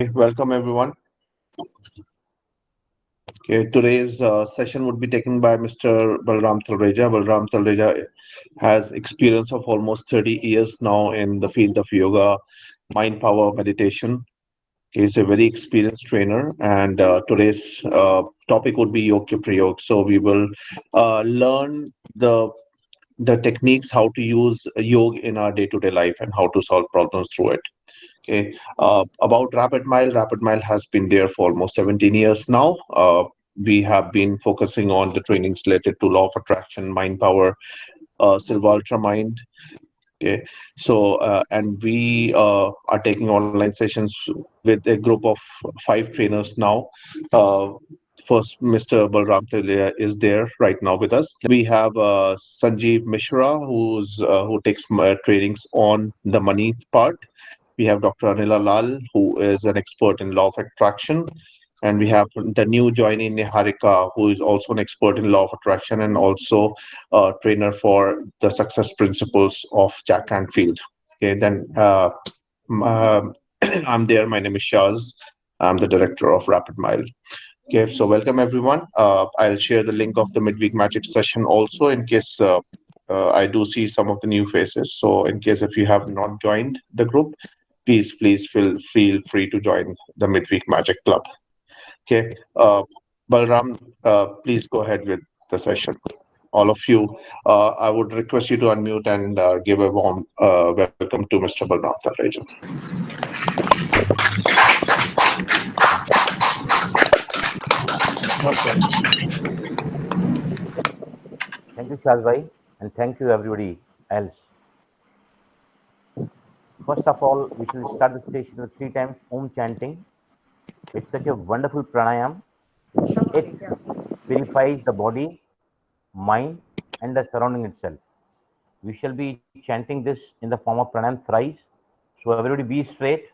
Welcome everyone. Okay, today's session would be taken by Mr. Balram Talreja. Balram Talreja has experience of almost 30 years now in the field of yoga, mind power meditation. He's a very experienced trainer, and today's topic would be Yogya Prayog. So we will learn the techniques how to use yoga in our day-to-day life and how to solve problems through it. Okay. About Rapid Mile, Rapid Mile has been there for almost 17 years now. We have been focusing on the trainings related to law of attraction, mind power, Silva Ultra Mind. Okay. So, and we are taking online sessions with a group of 5 trainers now. Uh, First, Mr. Balram Telia is there right now with us. We have Sanjeev Mishra, who takes trainings on the money part. We have Dr. Anila Lal, who is an expert in law of attraction. And we have the new joinee Niharika, who is also an expert in law of attraction and also a trainer for the success principles of Jack Canfield. Okay, then I'm there. My name is Shaz. I'm the director of Rapid Mile. Okay, so welcome everyone. I'll share the link of the midweek magic session also in case I do see some of the new faces. So in case if you have not joined the group, please feel free to join the midweek magic club. Okay, Balram, please go ahead with the session. All of you, I would request you to unmute and give a warm welcome to Mr. Balram Talreja. Okay. Thank you, Shazbhai, and thank you, everybody else. First of all, we should start the session with 3 times Om chanting. It's such a wonderful pranayam. It purifies the body, mind, and the surrounding itself. We shall be chanting this in the form of pranayam thrice. So, everybody be straight,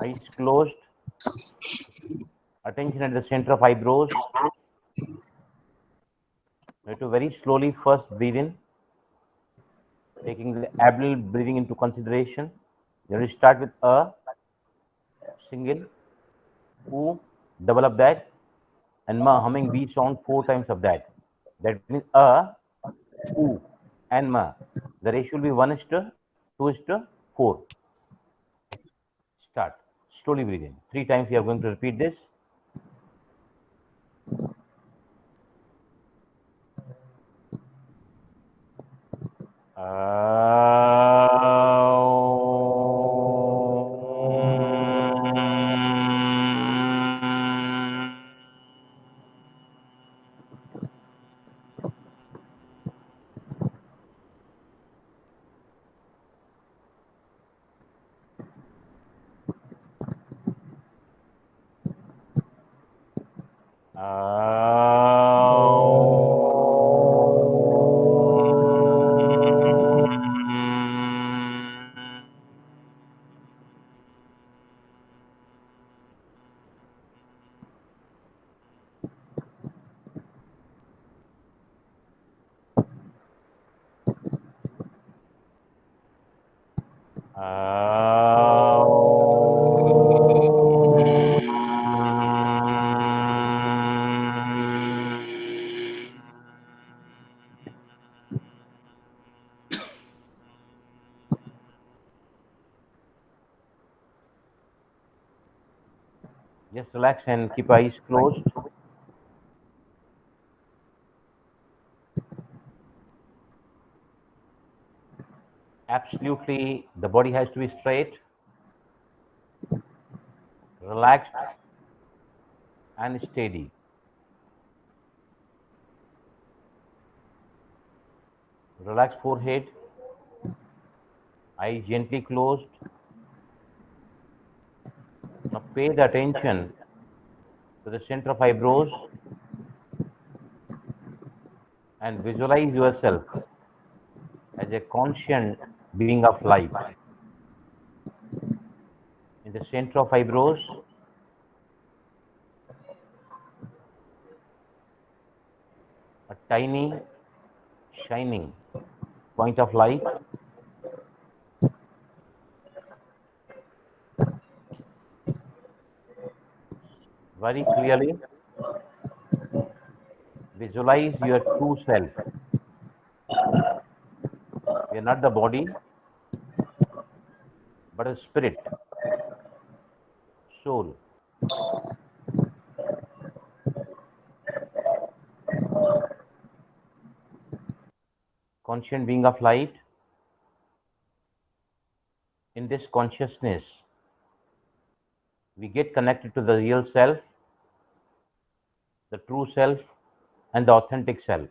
eyes closed, attention at the center of eyebrows. We have to very slowly first breathe in, taking the abdominal breathing into consideration. You have to start with a single, oo, double up that, and ma humming B sound 4 times of that. That means oo, and ma. The ratio will be 1:2:4. Start. Slowly breathe in. 3 times we are going to repeat this. Just relax and keep eyes closed. Absolutely, the body has to be straight, relaxed, and steady. Relax forehead, eyes gently closed. Now pay the attention to the center of eyebrows and visualize yourself as a conscient being of light. In the center of eyebrows, a tiny, shining point of light. very clearly. Visualize your true self. We are not the body, but a spirit, soul, conscient being of light. In this consciousness, we get connected to the real self, the true self, and the authentic self.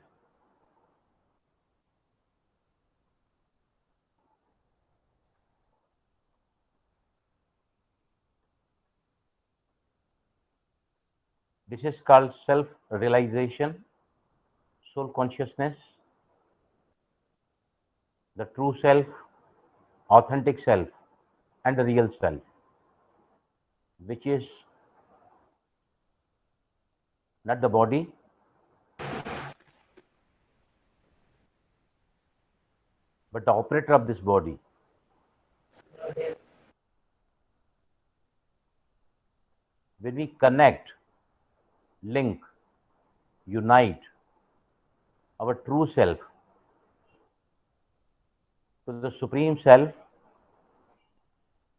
This is called self realization, soul consciousness, the true self, authentic self, and the real self, which is not the body, but the operator of this body. When we connect, link, unite our true self to the Supreme Self,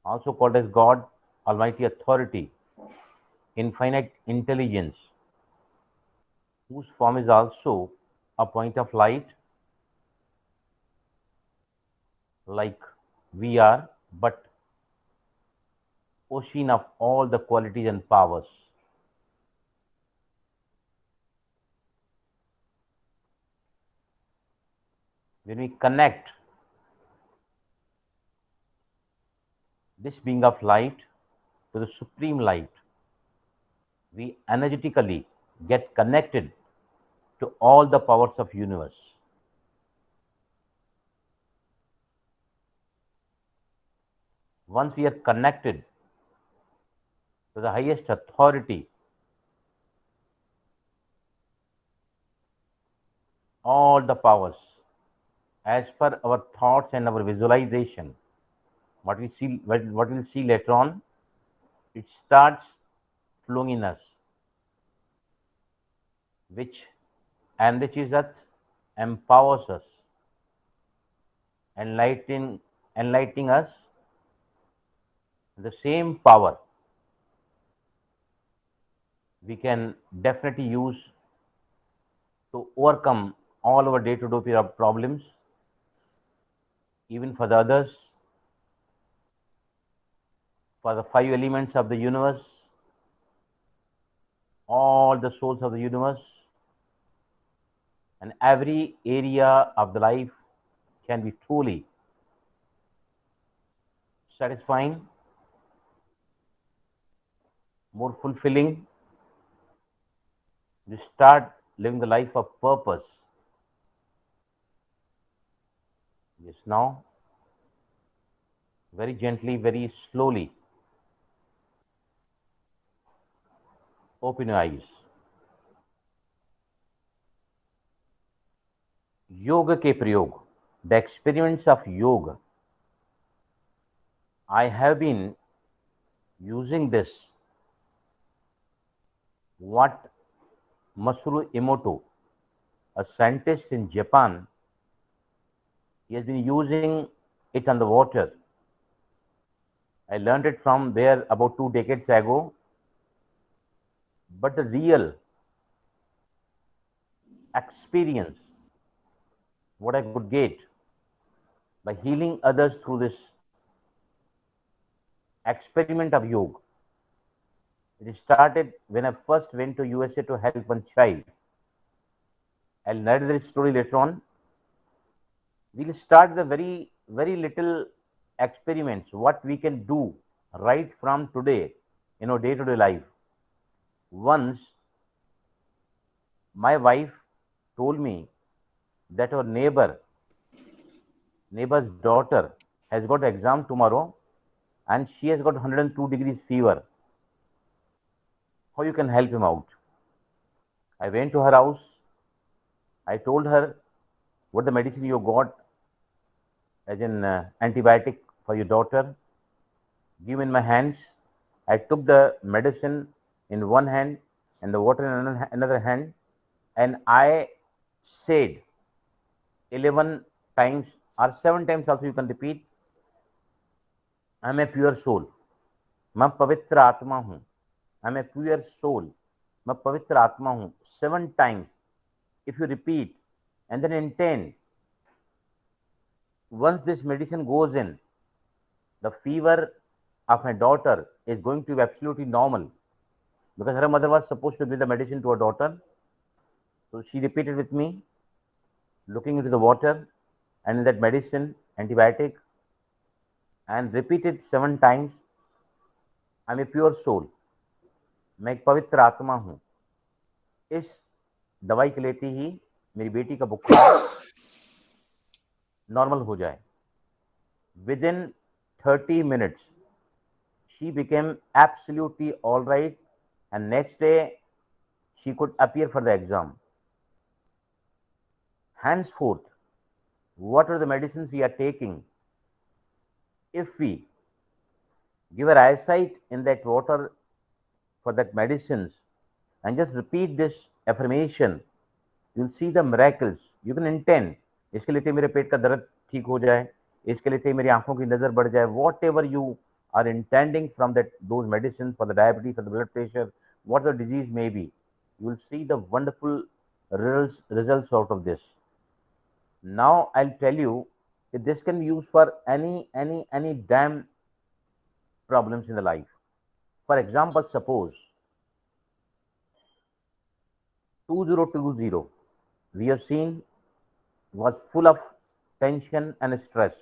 also called as God, Almighty Authority, Infinite Intelligence, whose form is also a point of light, like we are, but ocean of all the qualities and powers. When we connect this being of light to the supreme light, we energetically get connected to all the powers of universe. Once we are connected to the highest authority, all the powers, as per our thoughts and our visualization, what we'll see later on, it starts flowing in us, which enriches us, empowers us, enlightening us. The same power we can definitely use to overcome all our day-to-day problems, even for the others, for the five elements of the universe, all the souls of the universe, and every area of the life can be truly satisfying, more fulfilling. You start living the life of purpose. Yes, now, very gently, very slowly, open your eyes. योग के प्रयोग, the experiments of yoga. I have been using this, what Masaru Emoto, a scientist in Japan, he has been using it on the water. I learned it from there about 2 decades ago. But the real experience, what I could get by healing others through this experiment of yoga, it started when I first went to USA to help one child. I'll narrate this story later on. We'll start the very little experiments, what we can do right from today in our day-to-day life. Once my wife told me that our neighbor's daughter has got exam tomorrow and she has got 102 degrees fever. How you can help him out? I went to her house. I told her what the medicine you got as an antibiotic for your daughter. Give in my hands. I took the medicine in one hand and the water in another hand, and I said 11 times or 7 times also you can repeat, I am a pure soul. मैं पवित्र आत्मा हूँ. I am a pure soul. मैं पवित्र आत्मा हूँ. 7 times. If you repeat and then intend, once this medicine goes in, the fever of my daughter is going to be absolutely normal because her mother was supposed to give the medicine to her daughter. So she repeated with me, looking into the water and in that medicine, antibiotic, and repeated 7 times. I'm a pure soul. मैं एक पवित्र आत्मा हूँ. इस दवाई के लेते ही मेरी बेटी का बुखार नॉर्मल हो जाए. Within 30 minutes, she became absolutely all right, and next day she could appear for the exam. Henceforth, what are the medicines we are taking? If we give our eyesight in that water for that medicines and just repeat this affirmation, you'll see the miracles. You can intend. इसके लिए मेरे पेट का दर्द ठीक हो जाए, इसके लिए मेरी आंखों की नजर बढ़ जाए. Whatever you are intending from that those medicines for the diabetes, for the blood pressure, what the disease may be, you will see the wonderful results out of this. Now I'll tell you that this can be used for any damn problems in the life. For example, suppose 2020 we have seen was full of tension and stress.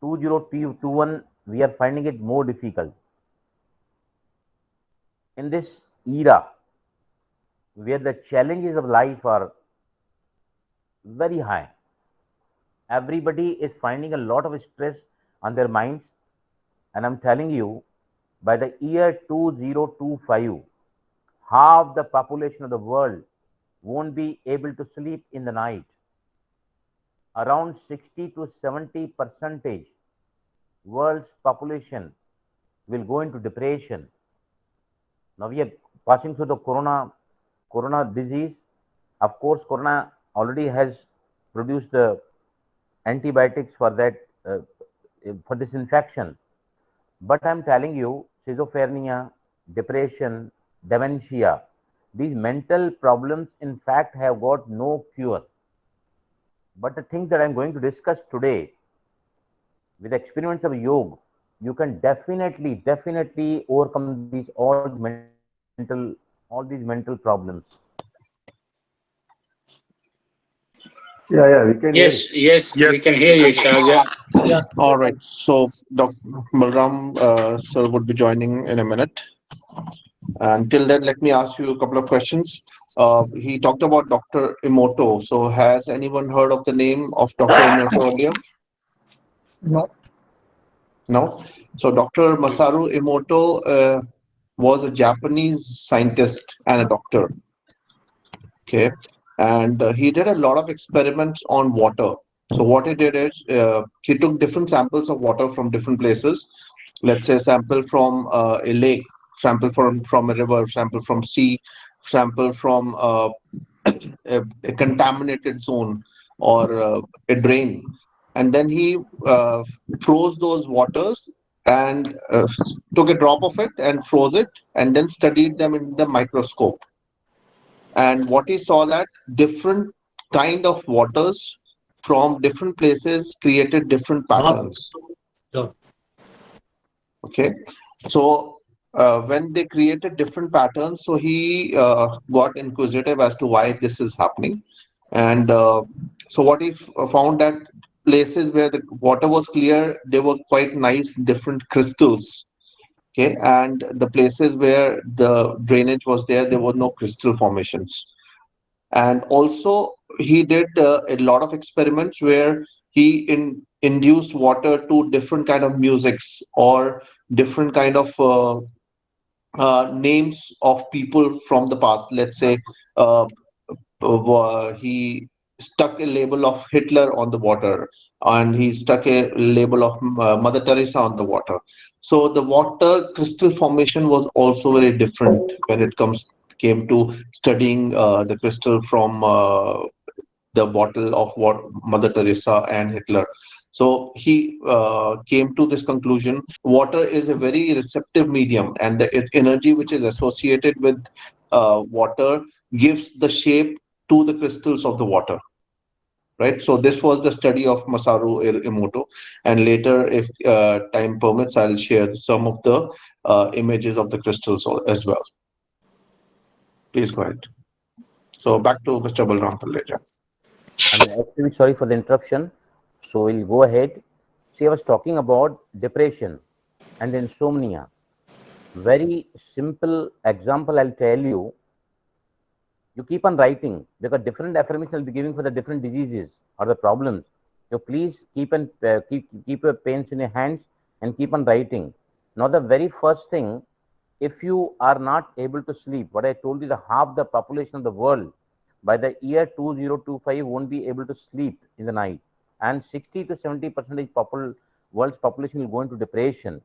2021 we are finding it more difficult. In this era where the challenges of life are very high, everybody is finding a lot of stress on their minds, and I'm telling you, by the year 2025, half the population of the world won't be able to sleep in the night. Around 60 to 70 percentage world's population will go into depression. Now we are passing through the corona disease. Of course, corona already has produced the antibiotics for that for this infection. But I'm telling you, schizophrenia, depression, dementia, these mental problems, in fact, have got no cure. But the things that I'm going to discuss today, with experiments of yoga, you can definitely overcome all these mental problems. Yeah, yeah, we can hear you. Yes, we can hear you, Shahja. All right. So Dr. Balram sir would be joining in a minute. Until then, let me ask you a couple of questions. He talked about Dr. Emoto. So has anyone heard of the name of Dr. Emoto earlier? No. No. So Dr. Masaru Emoto was a Japanese scientist and a doctor. Okay. And he did a lot of experiments on water. So what he did is he took different samples of water from different places. Let's say sample from a lake, sample from a river, sample from sea, sample from a contaminated zone or a drain. And then he froze those waters and took a drop of it and froze it and then studied them in the microscope. And what he saw that different kind of waters from different places created different patterns. Okay, so when they created different patterns, so he got inquisitive as to why this is happening. And so what he found that places where the water was clear, they were quite nice different crystals. Okay, and the places where the drainage was there were no crystal formations. And also he did a lot of experiments where he induced water to different kind of musics or different kind of names of people from the past. Let's say he stuck a label of Hitler on the water, and he stuck a label of Mother Teresa on the water. So the water crystal formation was also very different when it came to studying the crystal from the bottle of what Mother Teresa and Hitler. So he came to this conclusion: water is a very receptive medium, and the energy which is associated with water gives the shape to the crystals of the water. Right. So this was the study of Masaru Emoto, and later, if time permits, I'll share some of the images of the crystals as well. Please go ahead. So back to Mr. Balram Talleja. I'm actually sorry for the interruption. So we'll go ahead. See, I was talking about depression and insomnia. Very simple example I'll tell you. You keep on writing because different affirmations I'll be giving for the different diseases or the problems. So please keep your pens in your hands and keep on writing. Now the very first thing, if you are not able to sleep, what I told you, the half the population of the world by the year 2025 won't be able to sleep in the night, and 60 to 70% of world's population will go into depression.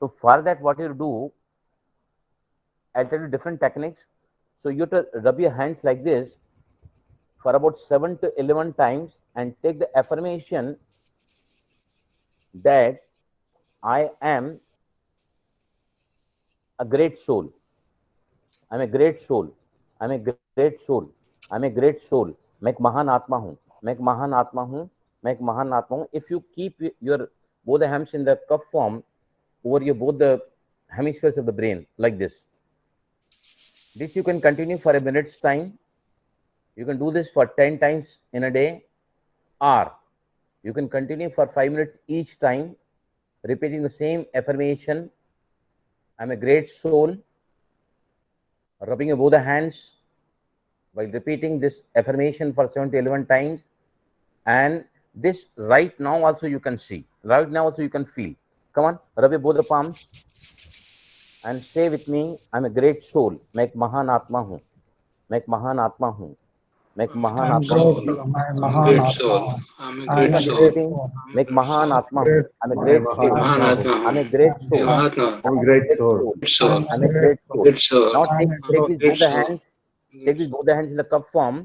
So for that, what you do, I'll tell you different techniques. So you have to rub your hands like this for about 7 to 11 times and take the affirmation that I am a great soul. I'm a great soul. I'm a great soul. I'm a great soul. मैं एक महान आत्मा हूँ. मैं एक महान आत्मा हूँ. मैं एक महान आत्मा हूँ. If you keep your both the hands in the cup form over your both the hemispheres of the brain like this, this you can continue for a minute's time. You can do this for 10 times in a day, or you can continue for 5 minutes each time, repeating the same affirmation. I'm a great soul. Rubbing both the hands by repeating this affirmation for 7 to 11 times. And this right now also you can see. Right now also you can feel. Come on, rub both the palms and say with me, I'm a great soul. मैं एक महान आत्मा हूँ. मैं एक महान आत्मा हूँ. मैं एक महान आत्मा हूँ. I'm a great soul. I'm a great soul. मैं एक महान आत्मा हूँ. I'm a great soul. महान आत्मा हूँ. I'm a great soul. Mahatma. I'm great soul. Soul. I'm a great soul. Great soul. Now take these Great both the soul. hands. Take these both the hands in the cup form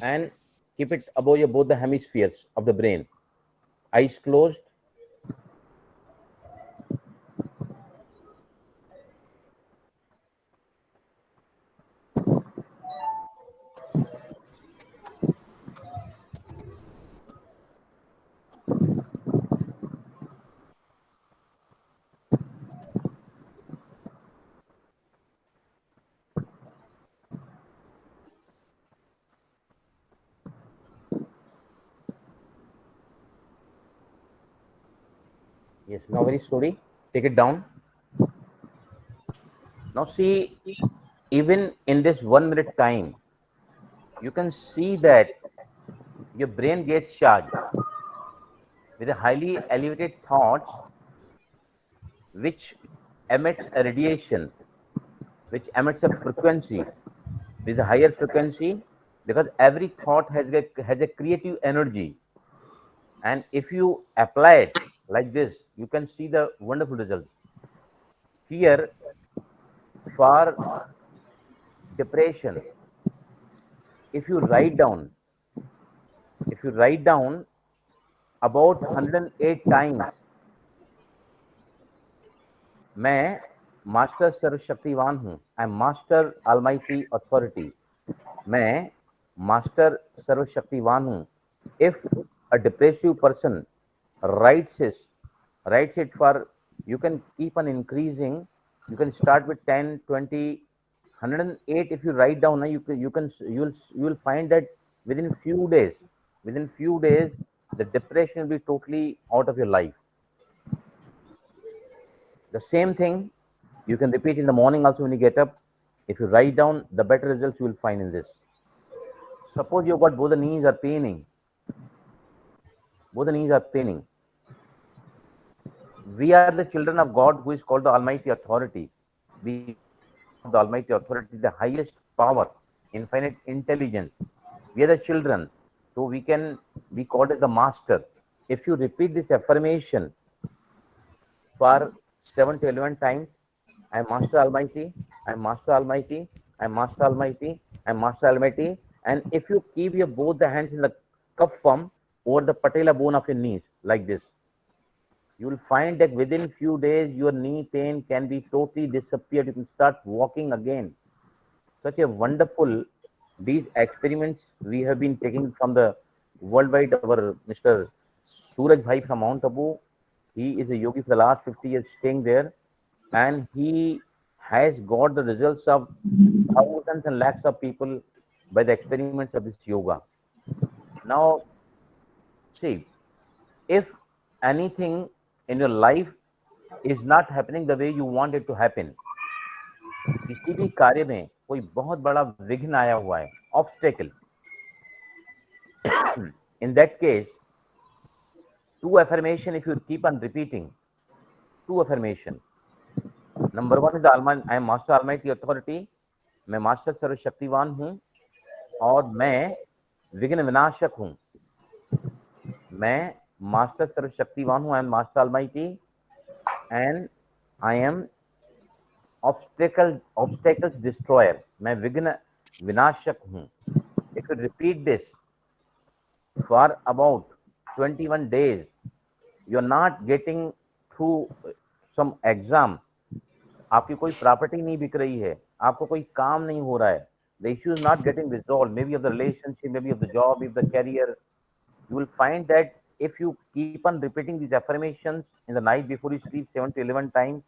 and keep it above your both the hemispheres of the brain. Eyes closed. Yes, now very slowly, take it down. Now see, even in this 1 minute time, you can see that your brain gets charged with a highly elevated thoughts which emits a radiation, which emits a frequency with a higher frequency, because every thought has a creative energy. And if you apply it like this, you can see the wonderful results. Here, for depression, if you write down about 108 times, मैं master सर्वशक्तिवान हूँ. I am master almighty authority. मैं master सर्वशक्तिवान हूँ. If a depressive person writes it for, you can keep on increasing. You can start with 10, 20, 108. If you write down, you will find that within few days, the depression will be totally out of your life. The same thing you can repeat in the morning also when you get up. If you write down, the better results you will find in this. Suppose you've got both the knees are paining. Both the knees are paining. We are the children of God, who is called the Almighty Authority. We, the Almighty Authority, the highest power, infinite intelligence. We are the children, so we can be called as the master. If you repeat this affirmation for 7 to 11 times, I am Master Almighty, I am Master Almighty, I am Master Almighty, I am Master Almighty. And if you keep your both the hands in the cup form over the patella bone of your knees, like this, you will find that within few days, your knee pain can be totally disappeared. You can start walking again. Such a wonderful, these experiments we have been taking from the worldwide, our Mr. Suraj Bhai from Mount Abu. He is a yogi for the last 50 years staying there, and he has got the results of thousands and lakhs of people by the experiments of this yoga. Now, see, if anything in your life is not happening the way you want it to happen, किसी भी कार्य में कोई बहुत बड़ा विघ्न आया हुआ है, obstacle, in that case, two affirmation, if you keep on repeating, two affirmation. Number one is I am Master Almighty Authority. मैं मास्टर सर्वशक्तिवान हूँ और मैं विघ्न विनाशक हूँ. मैं मास्टर सर्वशक्तिवान हूँ. I am Master Almighty and I am obstacles destroyer. मैं विघ्न विनाशक हूँ. If you repeat this for about 21 days, you're not getting through some exam. आपकी कोई प्रॉपर्टी नहीं बिक रही है, आपको कोई काम नहीं हो रहा है, the issue is not getting resolved, maybe of the relationship, maybe of the job, maybe the career. You will find that if you keep on repeating these affirmations in the night before you sleep 7 to 11 times,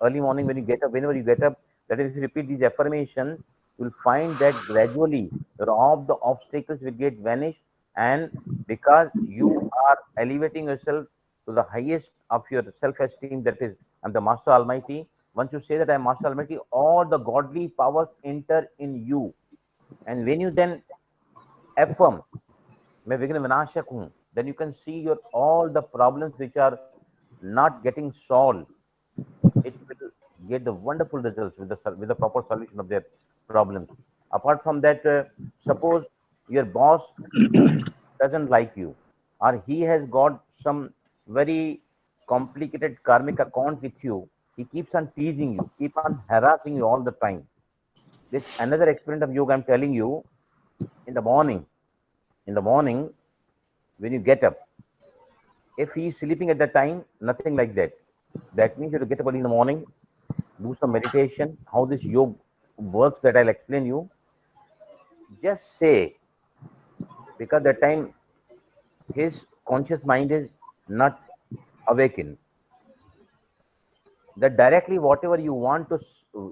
early morning when you get up, whenever you get up, that is, if you repeat these affirmations, you will find that gradually all the obstacles will get vanished, and because you are elevating yourself to the highest of your self-esteem, that is, I'm the Master Almighty. Once you say that I am Master Almighty, all the godly powers enter in you. And when you then affirm, मैं विघ्न विनाशक हूँ, then you can see your all the problems which are not getting solved. It will get the wonderful results with the proper solution of their problems. Apart from that, suppose your boss doesn't like you, or he has got some very complicated karmic account with you. He keeps on teasing you, keep on harassing you all the time. This another experiment of yoga I'm telling you. In the morning, when you get up, if he is sleeping at that time, nothing like that. That means you have to get up early in the morning, do some meditation. How this yoga works, that I'll explain you. Just say, because that time his conscious mind is not awakened, that directly whatever you want to,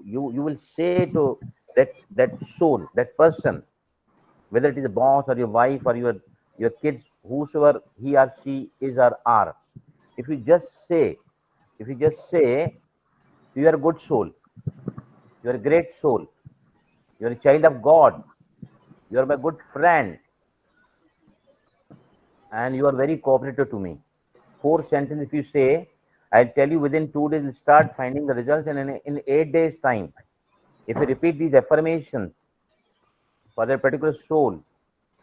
you will say to that soul, that person, whether it is a boss or your wife or your kids, whosoever he or she is or are. If you just say, you are a good soul, you are a great soul, you are a child of God, you are my good friend, and you are very cooperative to me. 4 sentences if you say, I'll tell you within 2 days you'll start finding the results, and in 8 days time, if you repeat these affirmations for that particular soul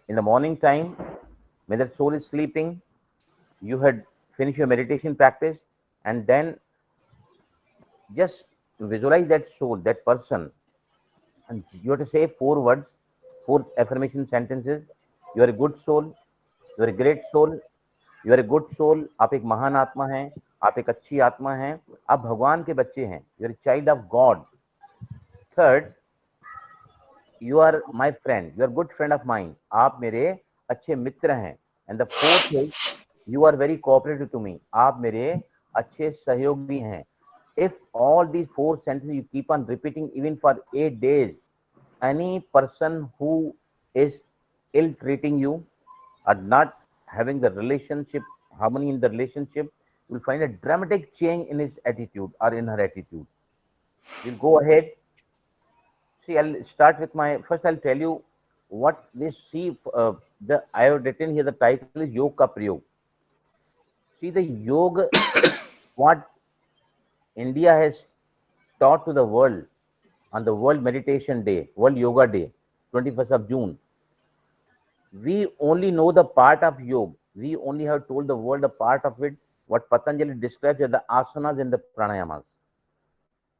in the morning time, when that soul is sleeping, you had finished your meditation practice, and then just visualize that soul, that person, and you have to say 4 words, 4 affirmation sentences. You are a good soul, you are a great soul, you are a good soul. आप एक महान आत्मा हैं, आप एक अच्छी आत्मा हैं, आप भगवान के बच्चे हैं, you are a child of God. Third, you are my friend, you are good friend of mine, आप मेरे अच्छे मित्र हैं. And the fourth is, you are very cooperative to me, आप मेरे अच्छे सहयोगी हैं. If all these 4 sentences you keep on repeating even for 8 days, any person who is ill treating you or not having the relationship, harmony in the relationship, will find a dramatic change in his attitude or in her attitude. We'll go ahead. See, I'll start with first I'll tell you what this, I have written here, the title is Yoga Ka Prayog. See, the yoga, what India has taught to the world on the World Meditation Day, World Yoga Day, 21st of June. We only know the part of yoga. We only have told the world a part of it, what Patanjali describes as the asanas and the pranayamas.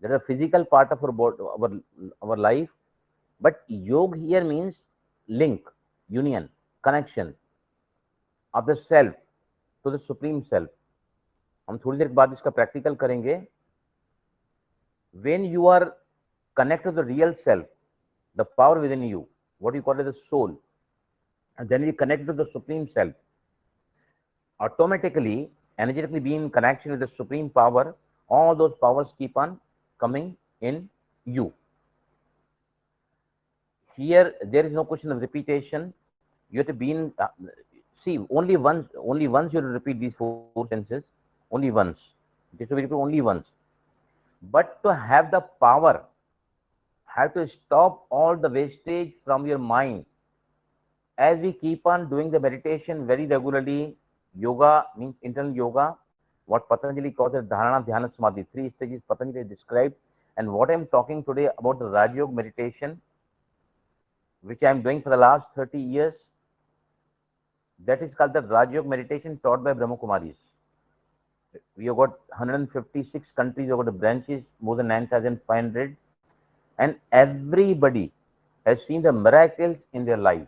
There is a physical part of our life, but yoga here means link, union, connection of the self to the supreme self. हम थोड़ी देर बाद इसका practical करेंगे. When you are connected to the real self, the power within you, what you call as the soul, and then you connect to the supreme self, automatically, energetically being in connection with the supreme power, all those powers keep on coming in you. Here, there is no question of repetition. You have to be in, see, only once you have to repeat these four sentences, only once. This will be repeated only once. But to have the power, have to stop all the wastage from your mind. As we keep on doing the meditation very regularly, yoga means internal yoga, what Patanjali calls as dharana, dhyana, samadhi. 3 stages Patanjali described. And what I am talking today about the Raj Yoga meditation, which I am doing for the last 30 years, that is called the Raj Yoga meditation taught by Brahma Kumaris. We have got 156 countries, we have got the branches, more than 9,500, and everybody has seen the miracles in their life.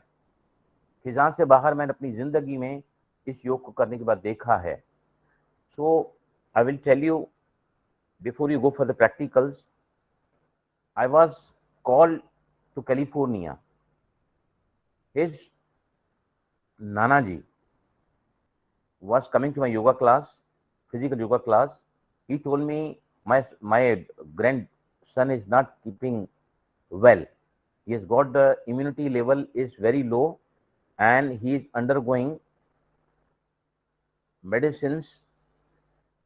खिजां से बाहर मैंने अपनी जिंदगी में इस योग को करने के बाद देखा है. So I will tell you, before you go for the practicals, I was called to California. His Nanaji was coming to my yoga class, physical yoga class. He told me my grandson is not keeping well. He has got the immunity level is very low, and he is undergoing medicines,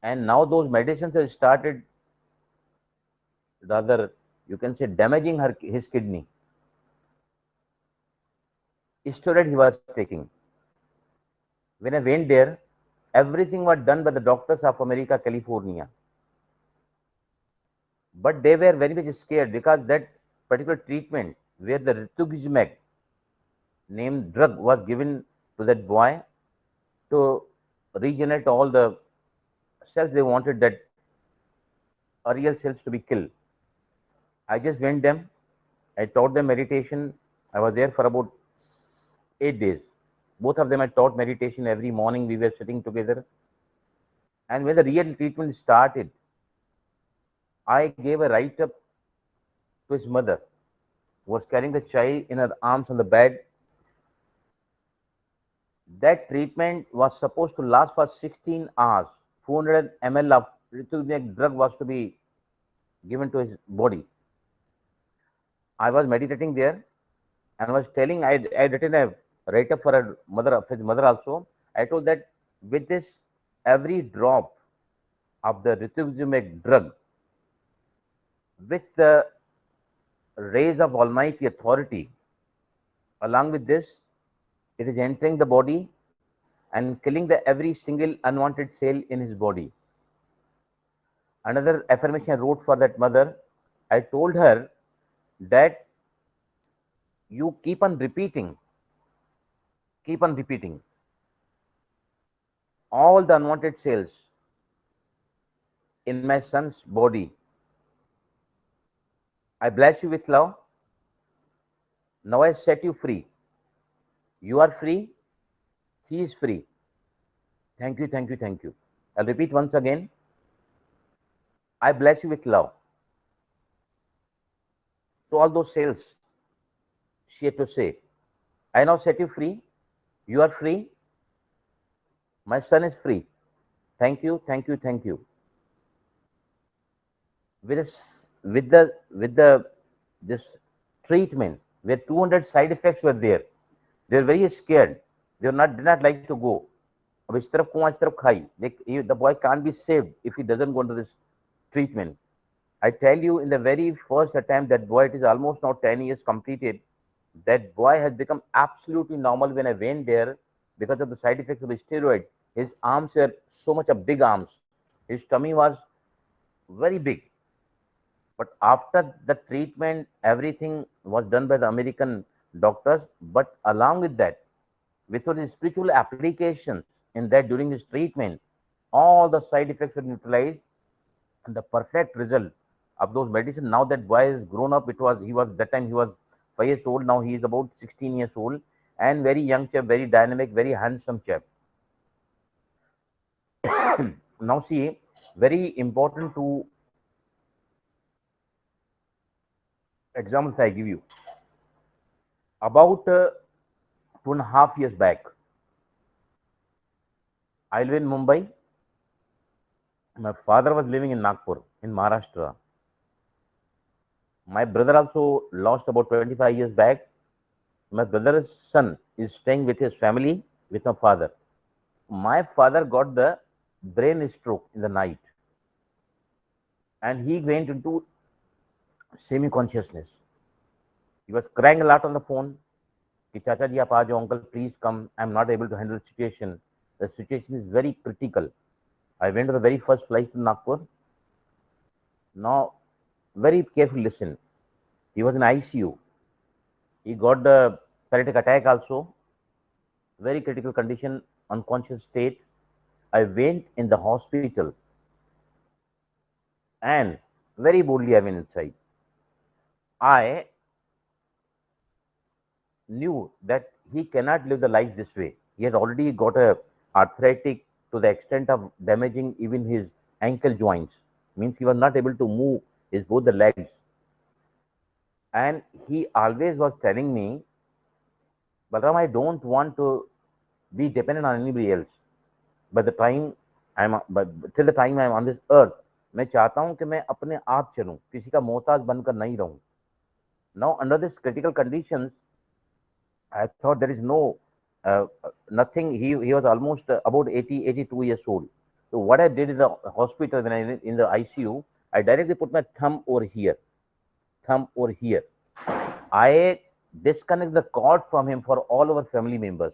and now those medicines have started, rather you can say, damaging his kidney. Steroid he was taking. When I went there, everything was done by the doctors of America, California. But they were very much scared because that particular treatment where the rituximab named drug was given to that boy to regenerate all the cells, they wanted that real cells to be killed. I just went them, I taught them meditation. I was there for about 8 days. Both of them I taught meditation every morning. We were sitting together. And when the real treatment started, I gave a write-up to his mother, who was carrying the child in her arms on the bed. That treatment was supposed to last for 16 hours. 400 ml of rituximab drug was to be given to his body. I was meditating there and was telling, I had written a write-up for his mother also. I told that with this, every drop of the rituximab drug, with the rays of Almighty authority, along with this, it is entering the body and killing the every single unwanted cell in his body. Another affirmation I wrote for that mother, I told her that you keep on repeating all the unwanted cells in my son's body. I bless you with love. Now I set you free. You are free. He is free. Thank you, thank you, thank you. I'll repeat once again. I bless you with love. To all those cells, she had to say, I now set you free. You are free. My son is free. Thank you, thank you, thank you. With this treatment, where 200 side effects were there, they were very scared. They did not like to go. The boy can't be saved if he doesn't go into this treatment. I tell you, in the very first attempt, that boy, it is almost now 10 years completed. That boy has become absolutely normal. When I went there, because of the side effects of the steroid, his arms were so much of big arms. His tummy was very big. But after the treatment, everything was done by the American doctors. But along with that, with his spiritual applications in that during his treatment, all the side effects were neutralized and the perfect result of those medicine. Now that boy is grown up, he was that time he was 5 years old. Now he is about 16 years old and very young chap, very dynamic, very handsome chap. Now see, very important to examples I give you. About 2.5 years back, I live in Mumbai. My father was living in Nagpur, in Maharashtra. My brother also lost about 25 years back. My brother's son is staying with his family with my father. My father got the brain stroke in the night and he went into semi consciousness. He was crying a lot on the phone. Ki, Chacha ji, aap aa jao, uncle, please come. I'm not able to handle the situation. The situation is very critical. I went to the very first flight to Nagpur. Now, very carefully listen. He was in ICU. He got the paralytic attack also. Very critical condition, unconscious state. I went in the hospital and very boldly I went inside. I knew that he cannot live the life this way. He had already got a arthritic to the extent of damaging even his ankle joints. Means he was not able to move his both the legs. And he always was telling me, Balram, I don't want to be dependent on anybody else. By the time till the time I'm on this earth, मैं चाहता हूं कि मैं अपने आप चलूं, किसी का मोहताज बनकर नहीं रहूं. Now under this critical conditions, I thought there is no nothing. He was almost about 80, 82 years old. So what I did in the hospital when I in the ICU, I directly put my thumb over here, thumb over here. I disconnect the cord from him for all our family members.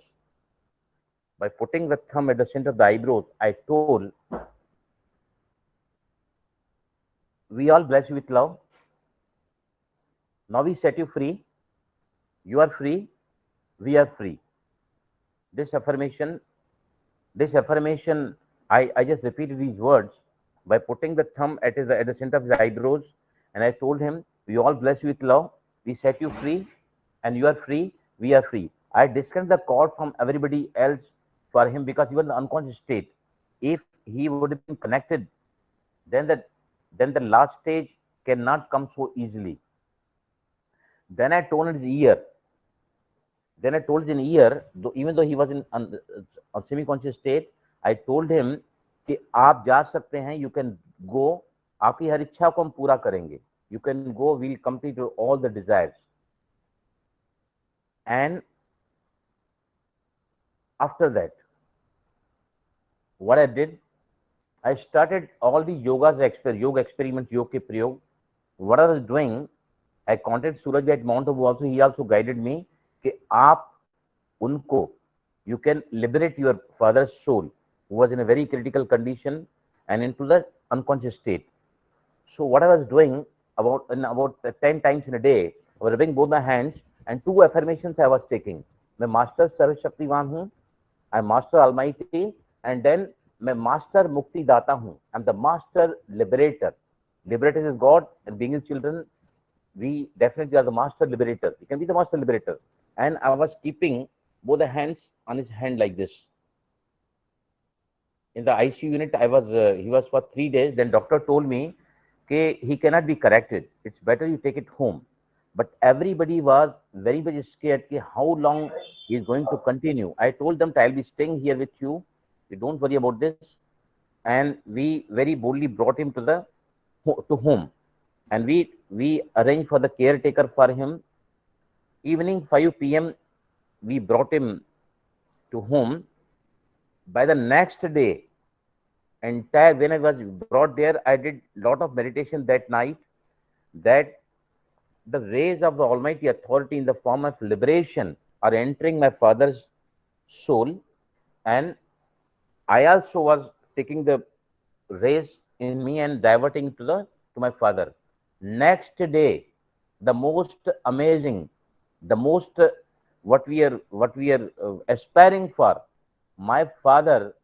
By putting the thumb at the center of the eyebrows, I told, we all bless you with love. Now we set you free. You are free. We are free. This affirmation, I just repeated these words by putting the thumb at the center of his eyebrows, and I told him, we all bless you with love. We set you free, and you are free. We are free. I disconnect the cord from everybody else for him because he was in the unconscious state. If he would have been connected, then the last stage cannot come so easily. Then I told his ear. Then I told him in ear, even though he was in a semi-conscious state, I told him कि आप जा सकते हैं, you can go, आपकी हर इच्छा को हम पूरा करेंगे. You can go, we'll complete all the desires. And after that, what I did, I started all the yoga experiments, yoga ke prayog. What I was doing, I contacted Suraj at Mount Abu also. He also guided me कि आप उनको, you can liberate your father's soul who was in a very critical condition and into the unconscious state. So what I was doing about 10 times in a day, I was rubbing both my hands and 2 affirmations I was taking. मैं master सर्व शक्तिवान हूँ, I am master almighty, and then मैं master mukti दाता हूँ, I am the master liberator. Liberator is God, and being his children, we definitely are the master liberator. We can be the master liberator. And I was keeping both the hands on his hand like this. In the ICU unit, he was for 3 days. Then doctor told me that he cannot be corrected. It's better you take it home. But everybody was very much scared how long he is going to continue. I told them, I'll be staying here with you. You don't worry about this. And we very boldly brought him to home. And we arranged for the caretaker for him. Evening 5 p.m. we brought him to home. By the next day, when I was brought there, I did lot of meditation that night, that the rays of the Almighty Authority in the form of liberation are entering my father's soul, and I also was taking the rays in me and diverting to my father. Next day, the most amazing, the most what we are aspiring for. My father,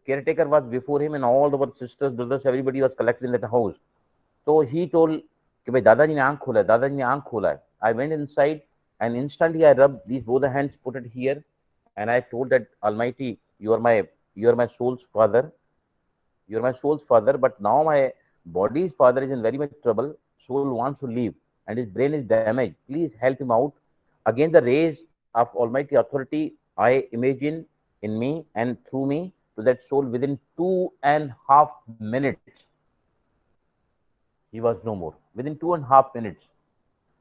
caretaker was before him, and all our sisters, brothers, everybody was collected in that house. So he told कि भाई दादाजी ने आंख खोला है, दादाजी ने आंख खोला है. I went inside and instantly I rubbed these both the hands, put it here, and I told that Almighty, you are my soul's father, you are my soul's father, but now my body's father is in very much trouble. Soul wants to leave and his brain is damaged. Please help him out. Again, the rays of Almighty authority I imagine in me and through me to that soul within 2.5 minutes. He was no more. Within 2.5 minutes.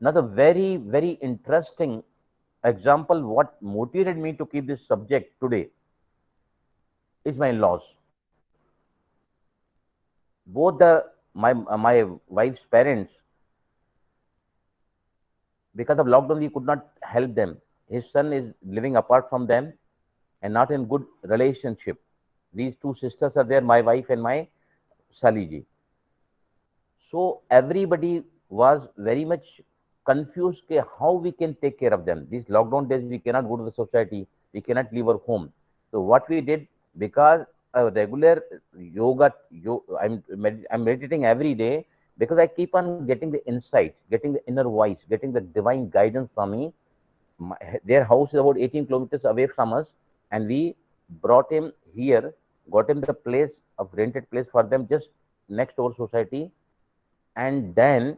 Another very, very interesting example, what motivated me to keep this subject today is my in-laws. Both my wife's parents, because of lockdown, we could not help them. His son is living apart from them and not in good relationship. These two sisters are there, my wife and my Saliji. So everybody was very much confused how we can take care of them. These lockdown days, we cannot go to the society, we cannot leave our home. So what we did, because a regular I'm meditating every day, because I keep on getting the insight, getting the inner voice, getting the divine guidance from me. Their house is about 18 kilometers away from us, and we brought him here, got him the place of rented place for them just next to our society. And then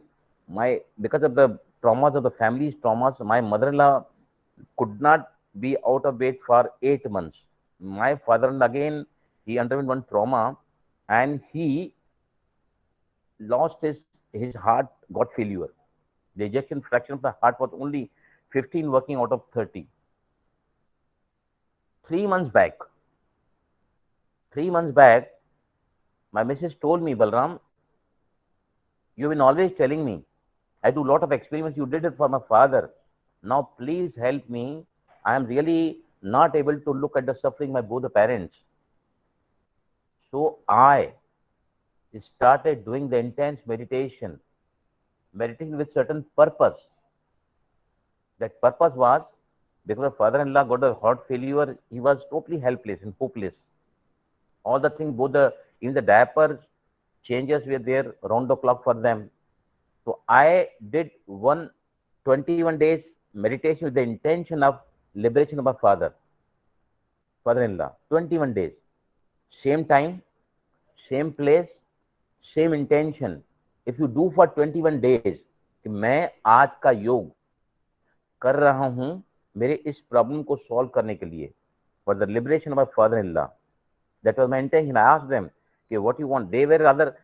because of the traumas of the family's traumas, my mother-in-law could not be out of bed for 8 months. My father-in-law, again, he underwent one trauma and he lost his heart, got failure. The ejection fraction of the heart was only 15 working out of 30. 3 months back, my missus told me, Balram, you've been always telling me, I do a lot of experiments, you did it for my father. Now please help me. I am really not able to look at the suffering of my both the parents. So I started doing the intense meditation with certain purpose. That purpose was, because my father-in-law got a heart failure, he was totally helpless and hopeless. All the things, even the diapers changes were there round the clock for them. So I did 21 days meditation with the intention of liberation of my father-in-law. 21 days. Same time, same place, same intention. If you do for 21 days, कि मैं आज का योग कर रहा हूं मेरे इस प्रॉब्लम को सॉल्व करने के लिए, for the liberation of my father-in-law. That was my intention. I asked them, okay, what you want? They were rather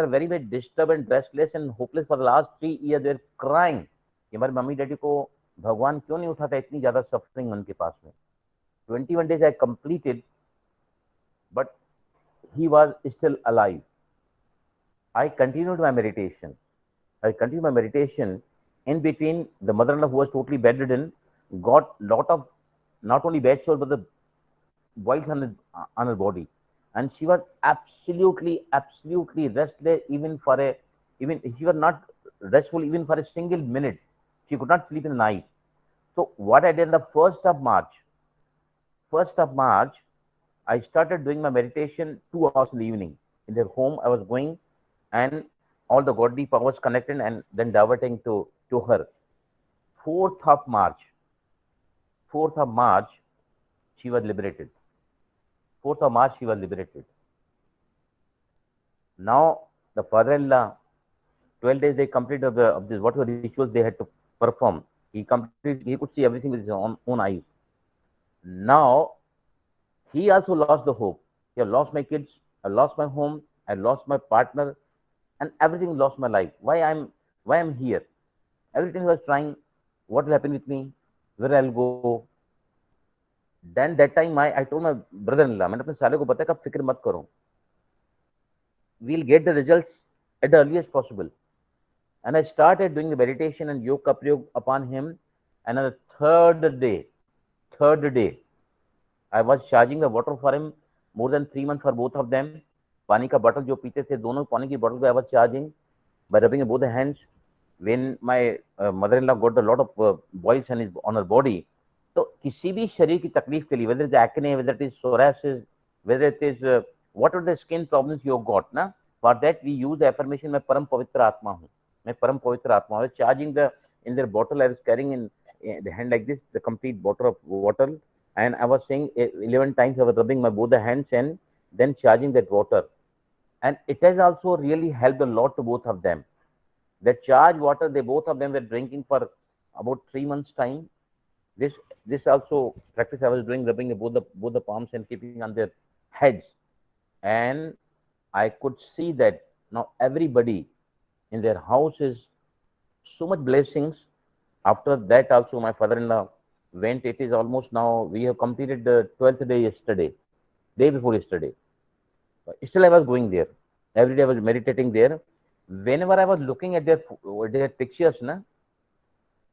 very much disturbed and restless and hopeless for the last 3 years. They were crying कि हमारे mummy daddy को भगवान क्यों नहीं उठाता, इतनी ज्यादा suffering उनके पास में. 21 days I completed, but he was still alive. I continued my meditation. In between, the mother-in-law, who was totally bedridden, got lot of not only bed sores but the boils on her body, and she was absolutely restless. She was not restful even for a single minute. She could not sleep in the night. So what I did on the 1st of March, I started doing my meditation 2 hours in the evening. In their home, I was going and all the godly powers connected and then diverting to her. 4th of March, she was liberated. 4th of March, she was liberated. Now, the father-in-law, 12 days they completed of this, whatever rituals they had to perform. He could see everything with his own eyes. Now, he also lost the hope. He had lost my kids, I lost my home, I lost my partner, and everything lost my life. Why I'm here? Every time he was trying, what will happen with me? Where I'll go? Then that time I told my brother-in-law, मैंने अपने साले को बताया कि आप फिक्र मत करो. We'll get the results at the earliest possible. And I started doing the meditation and yoga prayog upon him. And on the third day, I was charging the water for him more than 3 months for both of them. पानी का bottle जो पीते थे, दोनों पानी की bottle को I was charging by rubbing both the hands. when my mother-in-law got a lot of boils on her body, तो किसी भी शरीर की तकलीफ के लिए, whether it's acne, whether it is psoriasis, whether it is whatever the skin problems you got, ना, for that we use the affirmation, मैं परम पवित्र आत्मा हूँ, मैं परम पवित्र आत्मा हूँ. Charging the in their bottle, I was carrying in the hand like this, the complete bottle of water, and I was saying 11 times. I was rubbing my both the hands and then charging that water, and it has also really helped a lot to both of them. That charge water, they both of them were drinking for about 3 months time. This also practice I was doing, rubbing both the palms and keeping on their heads, and I could see that now everybody in their house is so much blessings. After that also my father-in-law went. It is almost now we have completed the 12th day yesterday, day before yesterday. Still I was going there. Every day I was meditating there. Whenever I was looking at their pictures, na,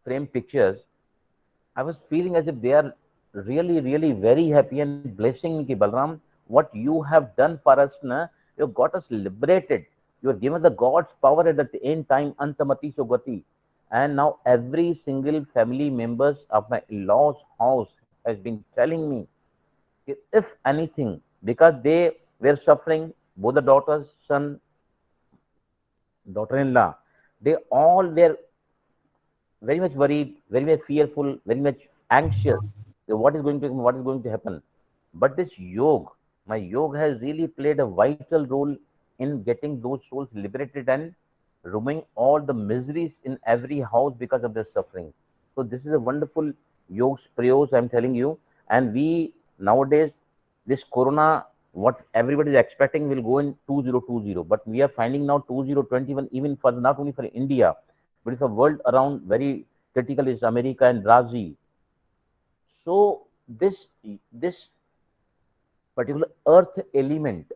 frame pictures, I was feeling as if they are really, really very happy and blessing me. Ki Balram, what you have done for us, na, you got us liberated. You have given the God's power at the end time, Antamati Sogati. And now every single family members of my in-laws house has been telling me, if anything, because they were suffering, both the daughters, son, daughter-in-law, they all were very much worried, very much fearful, very much anxious. What is going to happen? What is going to happen? But this yoga, my yoga has really played a vital role in getting those souls liberated and removing all the miseries in every house because of their suffering. So this is a wonderful yoga prayers I'm telling you. And we nowadays, this corona, what everybody is expecting will go in 2020, but we are finding now 2021, even for not only for India, but it's a world around very critical is America and Brazil. So this particular earth element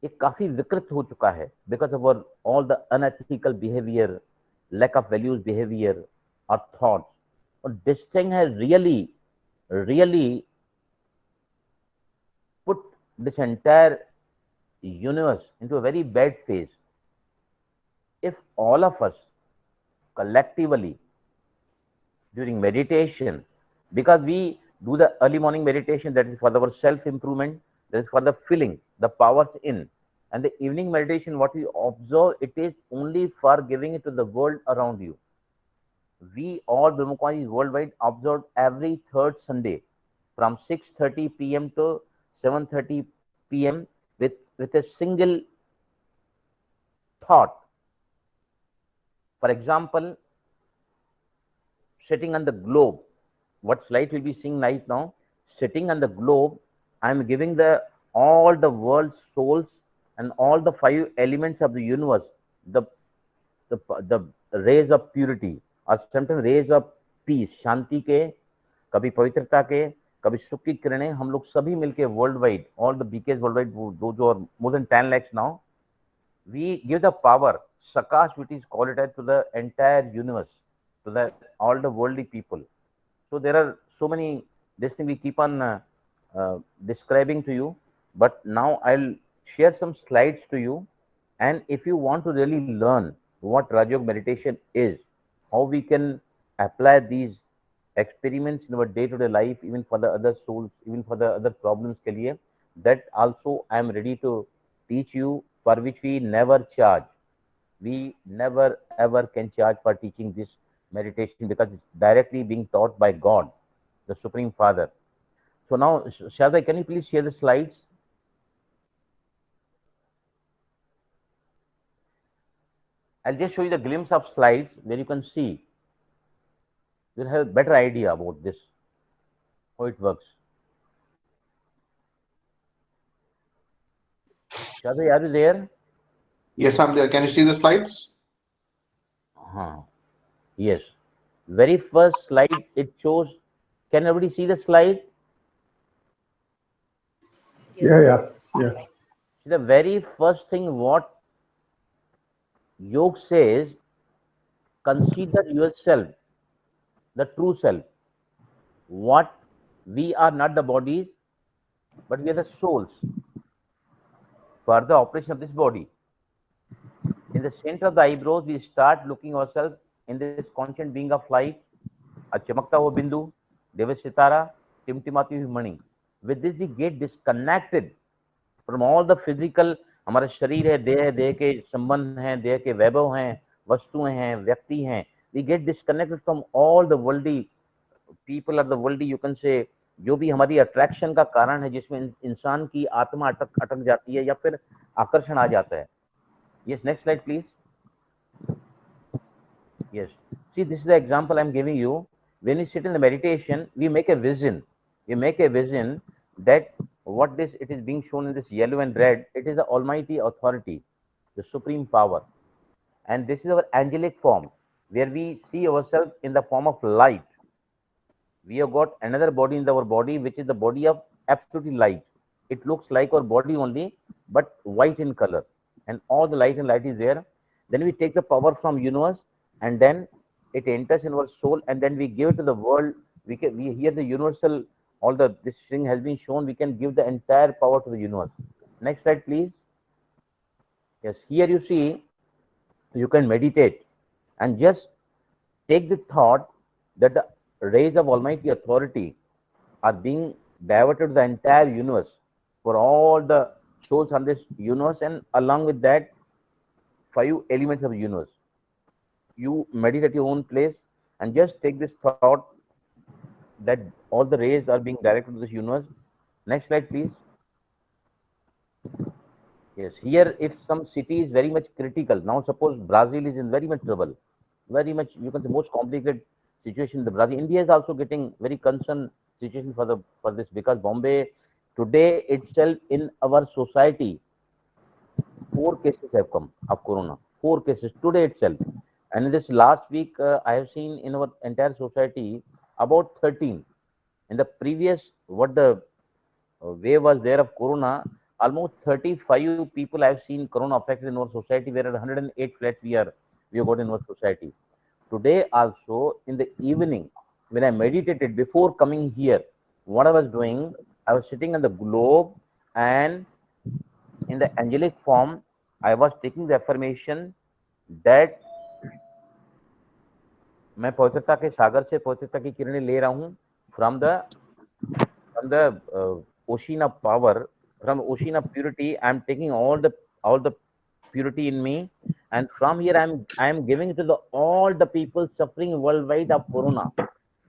ये काफी विकृत हो चुका है because of our all the unethical behavior, lack of values behavior or thoughts. But this thing has really put this entire universe into a very bad phase. If all of us collectively during meditation, because we do the early morning meditation, that is for our self improvement, that is for the filling the powers in, and the evening meditation, what we observe, it is only for giving it to the world around you. We all Brahmakumaris worldwide observe every third Sunday from 6:30 p.m. to 7:30 p.m. with a single thought. For example, sitting on the globe, what slide will be seeing right now, sitting on the globe, I am giving the all the world's souls and all the 5 elements of the universe, the the rays of purity और sometimes rays of peace, शांति के, कभी पवित्रता के, कभी सुख की किरणें, हम लोग सभी मिलके worldwide, all the BKs worldwide, those who are more than 10 lakhs now, we give the power, Sakash, which is called as to the entire universe, to the all the worldly people. So there are so many, this thing we keep on describing to you, but now I'll share some slides to you. And if you want to really learn what Rajयोग meditation is, how we can apply these experiments in our day-to-day life, even for the other souls, even for the other problems के लिए, that also I am ready to teach you, for which we never charge. We never ever can charge for teaching this meditation because it's directly being taught by God, the Supreme Father. So now, Shada, can you please share the slides? I'll just show you the glimpse of slides where you can see. You'll have a better idea about this, how it works. Shada, are you there? Yes, I'm there. Can you see the slides? Yes. Very first slide, it shows. Can everybody see the slide? Yeah. The very first thing what Yoga says, consider yourself the true self. What we are not the bodies, but we are the souls for the operation of this body. in the center of the eyebrows, we start looking ourselves in this constant being of light, a चमकता हुआ बिंदु, देव सितारा, टिमटिमाती हुई मणि. With this, we get disconnected from all the physical. हमारा शरीर है, देह के संबंध हैं, देह के वैभव हैं, वस्तुएं हैं, व्यक्ति हैं. We get disconnected from all the worldly people or the worldly, you can say, जो भी हमारी अट्रैक्शन का कारण है, जिसमें इंसान की आत्मा अटक जाती है या फिर आकर्षण आ जाता है. Yes, next slide please. Yes, see, this is the example I'm giving you. When you sit in the meditation, we make a vision. We make a vision that what this, it is being shown in this yellow and red, it is the Almighty Authority, the supreme power. And this is our angelic form, where we see ourselves in the form of light. We have got another body in our body, which is the body of absolutely light. It looks like our body only, but white in color, and all the light and light is there. Then we take the power from universe, and then it enters in our soul, and then we give it to the world. We hear the universal, all the, this thing has been shown, we can give the entire power to the universe. Next slide please. Yes, here you see, you can meditate and just take the thought that the rays of Almighty Authority are being diverted to the entire universe, for all the souls on this universe, and along with that 5 elements of the universe. You meditate at your own place and just take this thought that all the rays are being directed to this universe. Next slide please. Yes, here if some city is very much critical, now suppose Brazil is in very much trouble, very much, you can say, most complicated situation in the Brazil. India is also getting very concerned situation for this, because Bombay today itself, in our society, 4 cases have come of corona. 4 cases today itself. And in this last week, I have seen in our entire society about 13. In the previous, what the wave was there of corona, almost 35 people I have seen corona affected in our society, whereas 108 flats we have got in our society. Today also, in the evening, when I meditated before coming here, what I was doing, I was sitting on the globe, and in the angelic form, I was taking the affirmation that मैं पवित्रता के सागर से पवित्रता की किरणें ले रहा हूँ, from the ocean of power, from ocean of purity. I am taking all the purity in me, and from here I am giving it to all the people suffering worldwide of corona,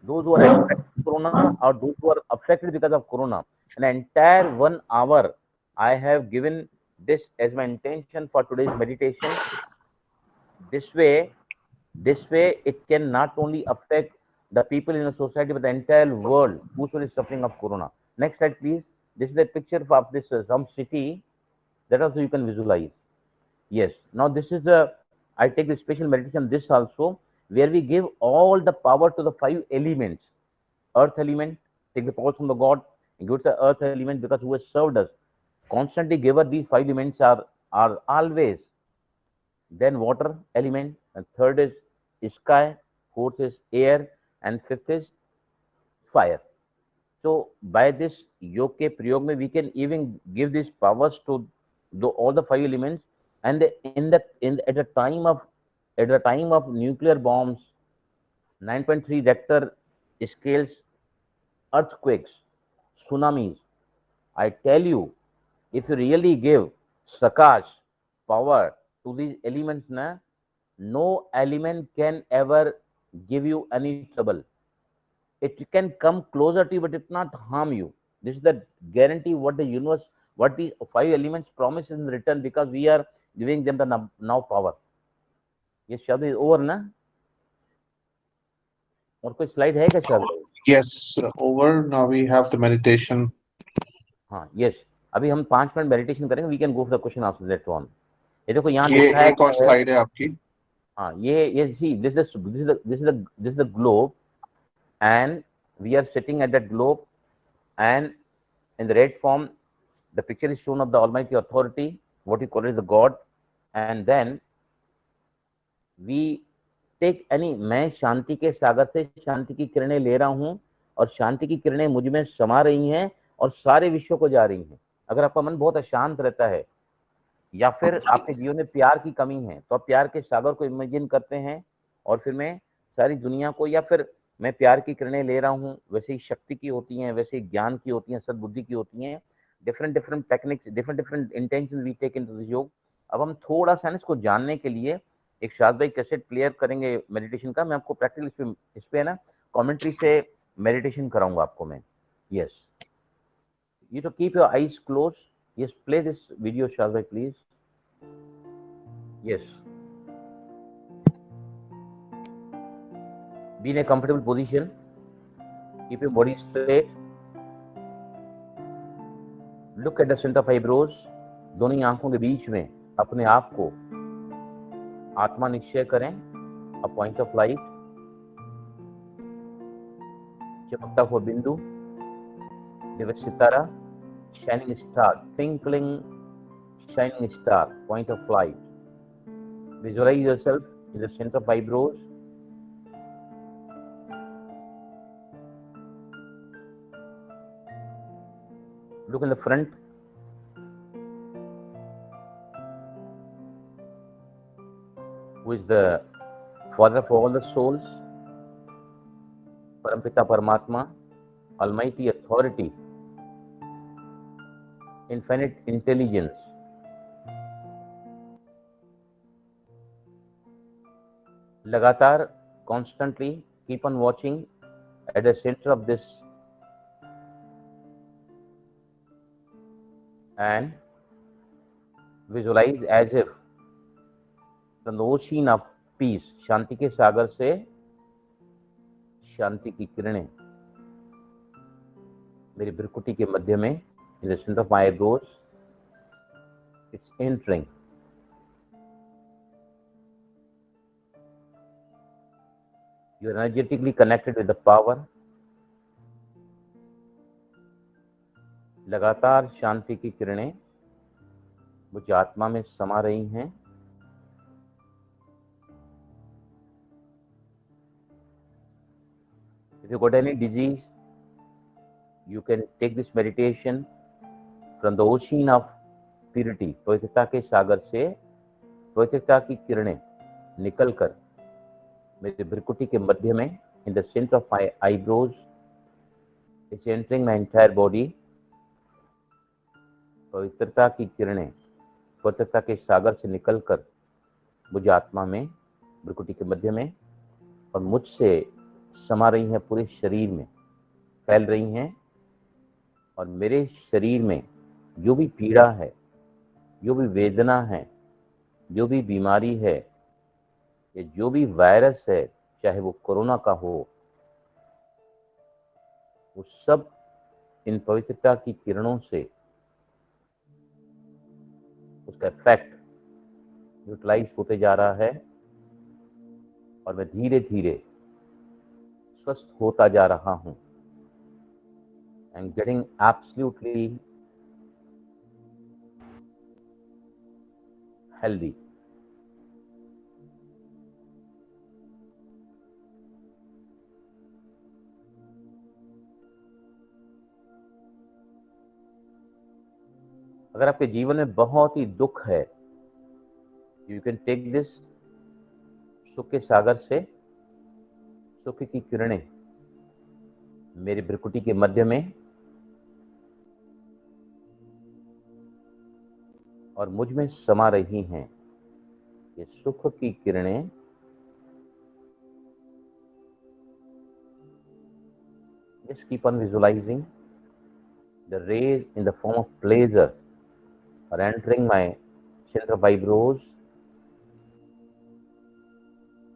those who are affected by corona or those who are affected because of corona. An entire 1 hour I have given this as my intention for today's meditation. This way it can not only affect the people in the society, but the entire world who is suffering of corona. Next slide please. This is a picture of this some city, that also you can visualize. Yes, now this is I take the special meditation this also, where we give all the power to the 5 elements. Earth element, take the power from the God and give it the earth element, because who has served us constantly giver, these 5 elements are always. Then water element, and third is sky, fourth is air, and fifth is fire. So by this Yog ke Prayog mein, we can even give these powers to all the 5 elements. And at the time of nuclear bombs, 9.3 Richter scales, earthquakes, tsunamis, I tell you, if you really give Sakash power to these elements, no element can ever give you any trouble. It can come closer to you, but it not harm you. This is the guarantee what the universe, what the 5 elements promise in return, because we are giving them the now power. Yes, शब्द is over ना? और कोई slide है क्या शब्द? Yes, over. Now we have the meditation. हाँ, yes. अभी हम 5 मिनट मेडिटेशन करेंगे. We can go for the question answer later on. ये देखो यहाँ ये लिखा है. एक और slide है आपकी. हाँ, ये see, this is the globe, and we are sitting at that globe, and in the red form, the picture is shown of the Almighty Authority, what you call it, the God, and then we take any, मैं शांति के सागर से शांति की किरणें ले रहा हूँ, और शांति की किरणें मुझ में समा रही हैं और सारे विश्व को जा रही हैं. अगर आपका मन बहुत अशांत रहता है, या फिर आपके जीवन में प्यार की कमी है, तो आप प्यार के सागर को इमेजिन करते हैं और फिर मैं सारी दुनिया को, या फिर मैं प्यार की किरणें ले रहा हूँ, वैसे ही शक्ति की होती हैं, वैसे ही ज्ञान की होती हैं, सद्बुद्धि की होती हैं, different different techniques, different different intention we take into this yoga. अब हम थोड़ा सा इसको जानने के लिए एक शाद भाई कैसेट क्लियर करेंगे मेडिटेशन का। मैं आपको प्रैक्टिकल इस पे है ना कमेंट्री से मेडिटेशन कराऊंगा आपको मैं। Yes, you to keep your eyes closed. Yes, play this video, Shaz bhai, please. Yes, be in a comfortable position, keep your body straight, look at the center of eyebrows. दोनों ही आंखों के बीच में अपने आप को आत्मा निश्चय करें, a point of light, चमकता हुआ बिंदु, दिव्य सितारा, shining star, twinkling shining star, point of light. Visualize yourself in the center of eyebrows. Look in the front. Who is the Father of all the souls? Parampita Paramatma, Almighty Authority, Infinite Intelligence. लगातार constantly keep on watching at the center of this and visualize as if the ocean of peace, शांति के सागर से शांति की किरणें मेरी भ्रुकुटी के मध्य में in the center of my eyebrows, it's entering. You are energetically connected with the power. लगातार शांति की किरणें मुझे आत्मा में समा रही हैं। If you got any disease, you can take this meditation from the ocean of purity. पवित्रता के सागर से पवित्रता की किरणें निकलकर मेरे भ्रुकुटी के मध्य में in the center of my eyebrows, it's entering my entire body. पवित्रता की किरणें पवित्रता के सागर से निकलकर मुझे आत्मा में भ्रुकुटी के मध्य में और मुझसे समा रही हैं, पूरे शरीर में फैल रही हैं। और मेरे शरीर में जो भी पीड़ा है, जो भी वेदना है, जो भी बीमारी है, या जो भी वायरस है, चाहे वो कोरोना का हो, वो सब इन पवित्रता की किरणों से उसका इफेक्ट यूटिलाइज होते जा रहा है और मैं धीरे धीरे स्वस्थ होता जा रहा हूं। I am getting absolutely healthy. अगर आपके जीवन में बहुत ही दुख है, यू कैन टेक दिस, सुख के सागर से सुख की किरणें मेरी भ्रुकुटी के मध्य में और मुझ में समा रही हैं। ये सुख की किरणें just keep on visualizing the rays in the form of pleasure are entering my center of eyebrows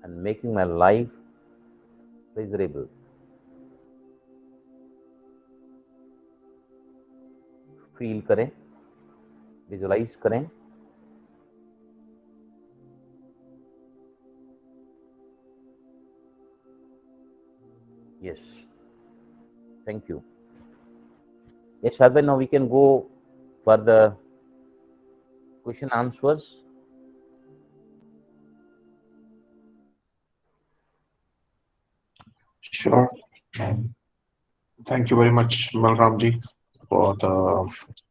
and making my life pleasurable. Feel करें, विजुलाइज करें। Yes, thank you. Yes, Shadbhai, now we can go for the question answers. Sure. Thank you very much, Balramji, for the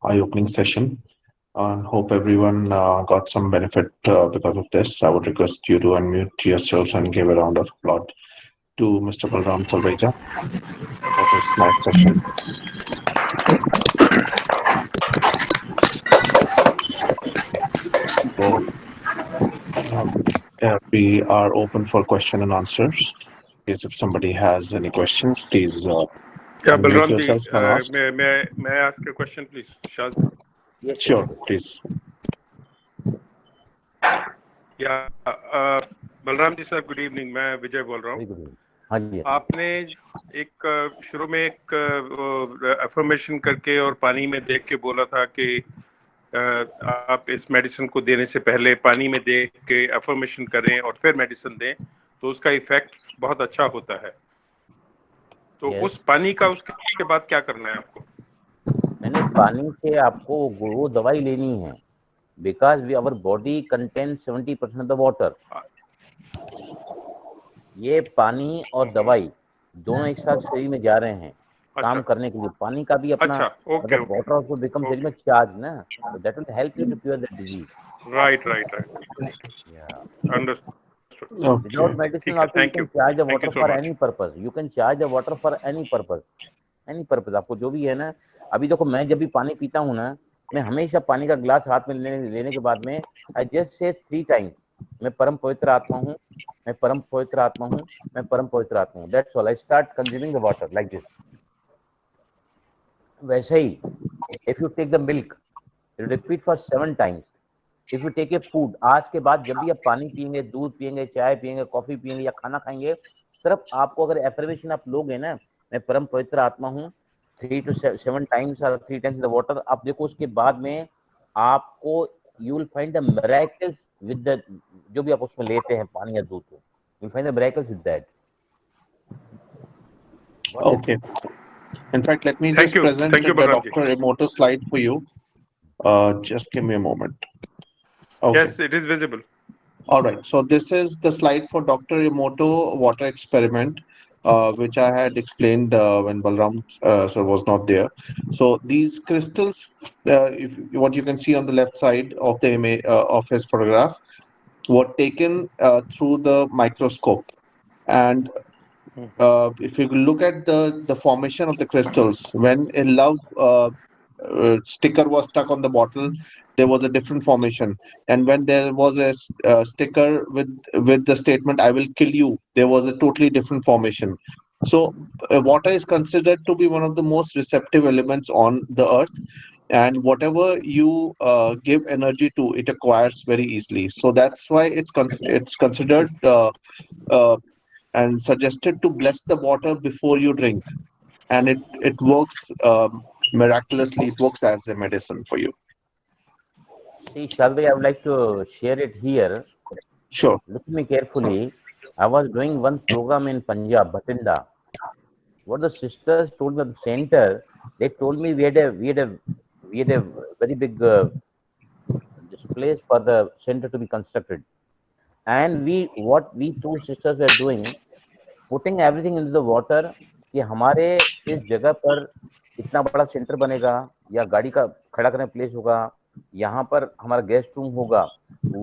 eye-opening session. And hope everyone got some benefit because of this. I would request you to unmute yourselves and give a round of applause to Mr. Balram Talreja for this nice session. So, we are open for question and answers. In case if somebody has any questions, please Yeah, unmute Balram ji, yourself and ask. may I ask a question, please? Shaz? Yes, Sure, please. Yeah, Balram ji sir, good evening. मैं विजय बोल रहा very हूँ. good evening. हाँ जी. आपने एक शुरू में एक अफर्मेशन करके और पानी में देख के बोला था कि आप इस मेडिसिन को देने से पहले पानी में देख के अफर्मेशन करें और फिर मेडिसिन दें, तो उसका इफेक्ट बहुत अच्छा होता है. तो Yes. उस पानी का उसके बाद क्या करना है आपको? मैंने पानी से आपको वो दवाई लेनी है, because our body contains 70% of the water. ये पानी और दवाई दोनों एक साथ शरीर में जा रहे हैं काम करने के लिए. पानी का भी अपना मतलब water also become very much charge ना, so that will help you to cure the disease. Right. Yeah. Understood. Okay. Without medicine also you can charge the water for any purpose. You can charge the water for any purpose. Any purpose. आपको जो भी है ना, अभी देखो मैं जब भी पानी पीता हूँ ना, मैं हमेशा पानी का ग्लास हाथ में लेने के बाद में I just say 3 times, मैं परम पवित्र आत्मा हूँ, मैं परम पवित्र आत्मा हूँ, मैं परम पवित्र आत्मा हूँ. That's all. I start consuming the water like this. वैसे ही, if you take the milk, you repeat for 7 times. If you take a food, आज के बाद जब भी आप पानी पियेंगे, दूध पियेंगे, चाय पियेंगे, कॉफी पियेंगे या खाना खाएंगे, सिर्फ आपको अगर एफर्मेशन आप लोगे ना, मैं परम पवित्र आत्मा हूँ, 3 to 7 times or 3 times in the water, आप देखो उसके बाद में आपको you will find the miracles with the जो भी आप उसमें लेते हैं पानी या दूध को, you will find the miracles with that. Okay. In fact, let me just present the Dr. Emoto slide for you. Just give me a moment. Okay. Yes, it is visible. All right. So this is the slide for Dr. Emoto water experiment, which I had explained when Balram sir was not there. So these crystals, what you can see on the left side of the image of his photograph, were taken through the microscope, and if you look at the formation of the crystals, when a love sticker was stuck on the bottle, there was a different formation, and when there was a sticker with the statement "I will kill you," there was a totally different formation. So water is considered to be one of the most receptive elements on the earth, and whatever you give energy to, it acquires very easily. So that's why it's considered and suggested to bless the water before you drink, and it works miraculously. It works as a medicine for you. See, Shalvi, I would like to share it here. Sure. Listen me carefully. I was doing one program in Punjab, Bhatinda. What the sisters told me at the center, they told me we had a very big this place for the center to be constructed, and what we two sisters were doing, putting everything into the water कि हमारे इस जगह पर इतना बड़ा centre बनेगा या गाड़ी का खड़ा करने प्लेस होगा, यहाँ पर हमारा गेस्ट रूम होगा.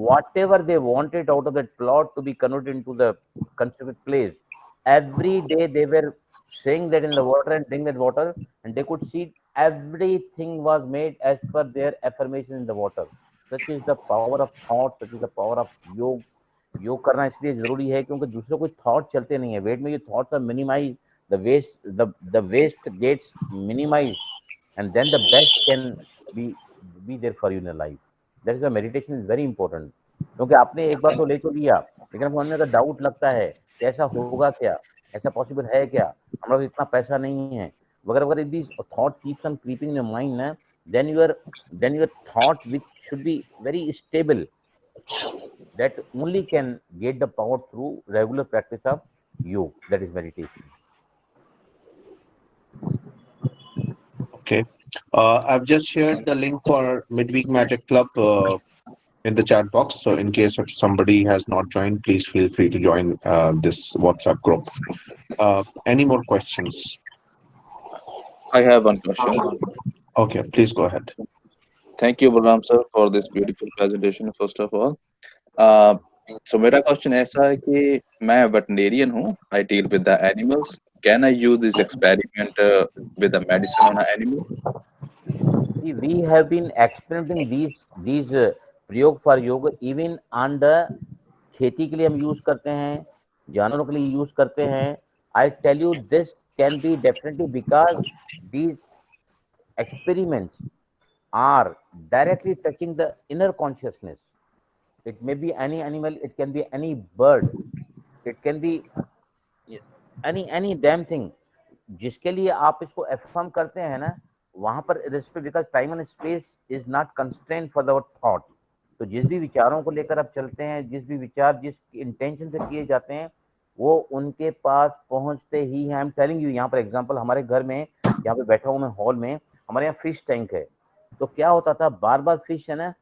Whatever they wanted out of that plot to be converted into the constructed place, every day they were saying that in the water and drinking that water, and they could see everything was made as per their affirmation in the water. Such is the power of thought, such is the power of योग. योग करना इसलिए जरूरी है क्योंकि दूसरे कोई thought चलते नहीं है. वेट में ये thoughts are minimize, the waste gets minimized, and then the best can be there for you in your life. That is why meditation is very important. क्योंकि आपने एक बार तो ले तो लिया, लेकिन आपको मन में अगर डाउट लगता है कि ऐसा होगा क्या, ऐसा पॉसिबल है क्या, हमारा इतना पैसा नहीं है वगैरह वगैरह, if these thought keeps on creeping in your mind na, then your thought which should be very stable, that only can get the power through regular practice of yoga, that is meditation. Okay. I've just shared the link for Midweek Magic Club in the chat box. So in case if somebody has not joined, please feel free to join this WhatsApp group. Any more questions? I have one question. Okay, please go ahead. Thank you, Balram sir, for this beautiful presentation. First of all, uh, so मेरा question ऐसा है कि मैं veterinarian हूँ. I deal with the animals. Can I use this experiment with the medicine on an animal? See, we have been experimenting these प्रयोग for yoga even on the खेती के लिए हम यूज करते हैं, जानवरों के लिए यूज करते हैं. I tell you this can be definitely because these experiments are directly touching the inner consciousness. It may be any animal, it can be any bird, it can be any damn thing. जिसके लिए आप इसको affirm करते हैं ना, वहां पर respect, because time and space is not constraint for our thought. तो जिस भी विचारों को लेकर आप चलते हैं, जिस भी विचार जिस इंटेंशन से किए जाते हैं, वो उनके पास पहुंचते ही है. आई एम टेलिंग यू, यहाँ पर एग्जांपल हमारे घर में, यहाँ पे बैठा हूँ मैं हॉल में, हमारे यहाँ फिश टैंक है. तो क्या होता था, बार बार फिश है ना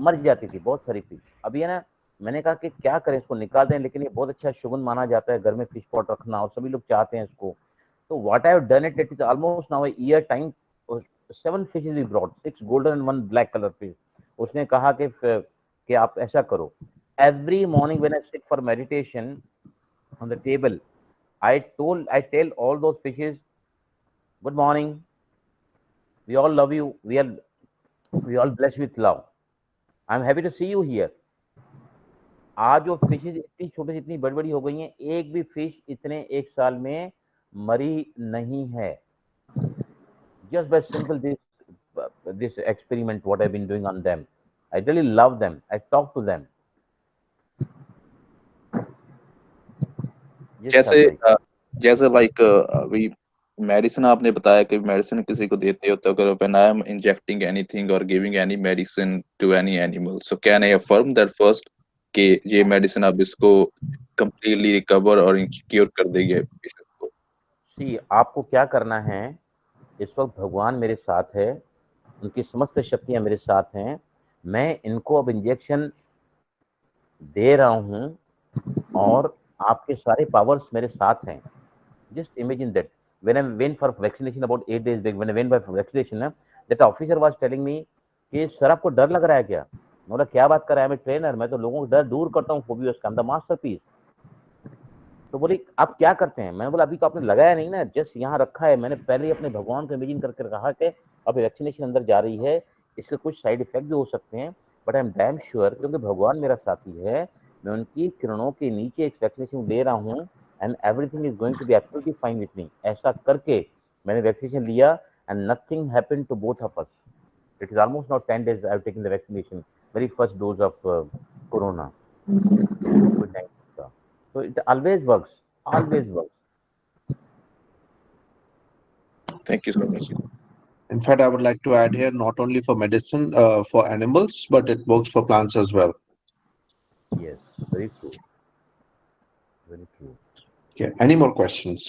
मर जाती थी, बहुत सारी फिश. अभी है ना, मैंने कहा कि क्या करें, इसको निकाल दें, लेकिन ये बहुत अच्छा शुगुन माना जाता है घर में फिश पॉट रखना, और सभी लोग चाहते हैं इसको. So what I have done it is almost now a year time. 7 fishes we brought, 6 golden and 1 black color fish. उसने कहा कि आप ऐसा करो. Every morning when I sit for meditation on the table, I tell all those fishes, good morning. We all love you. We all blessed with love. I'm happy to see you here. आज जो fishes इतनी छोटी इतनी बड़ी बड़ी हो गई हैं, एक भी फिश इतने एक साल में मरी नहीं है. Just by simple this experiment what I've been doing on them. I really love them. I talk to them. जैसे like we medicine आपने बताया कि medicine किसी को देते हो, तो अगर when I am injecting anything or giving any medicine to any animal, so can I affirm that first कि ये medicine आप इसको completely recover और cure कर देंगे patient को? See, आपको क्या करना है, इस वक्त भगवान मेरे साथ है, उनकी समस्त शक्तियां मेरे साथ हैं. मैं इनको अब इंजेक्शन दे रहा हूं और आपके सारे पावर्स मेरे साथ हैं. Just imagine that when I went for vaccination about 8 days back, when I went for vaccination, that officer was telling me कि सर आपको डर लग रहा है क्या? मैं बोला क्या बात कर रहा है, मैं ट्रेनर, मैं तो लोगों को डर दूर करता हूँ, फोबियस का, द मास्टरपीस. तो बोली आप क्या करते हैं? मैंने बोला अभी तो आपने लगाया नहीं ना, जस्ट यहाँ रखा है. मैंने पहले ही अपने भगवान को इमेजिन करके कहा कि अब वैक्सीनेशन अंदर जा रही है, इसके कुछ साइड इफेक्ट भी हो सकते हैं, but I am damn sure, क्योंकि भगवान मेरा साथी है, मैं उनकी किरणों के नीचे एक वैक्सीनेशन ले रहा हूँ, and everything is going to be absolutely fine with me. ऐसा करके मैंने वैक्सीनेशन लिया and nothing happened to both of us. It is almost now 10 days I have taken the vaccination, very first dose of corona. So it always works. Always works. Thank you so much. In fact, I would like to add here, not only for medicine for animals, but it works for plants as well. Yes, very true. Very true. Okay, any more questions?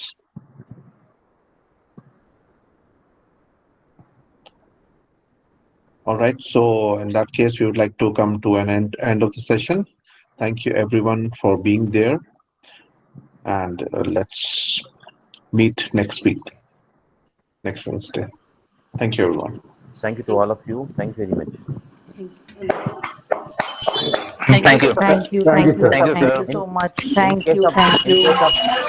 All right, so in that case, we would like to come to an end of the session. Thank you everyone for being there. And let's meet next week, next Wednesday. Thank you, everyone. Thank you to all of you. Thanks very much. Thank you. Thank you, sir. Thank you so much. Thank you.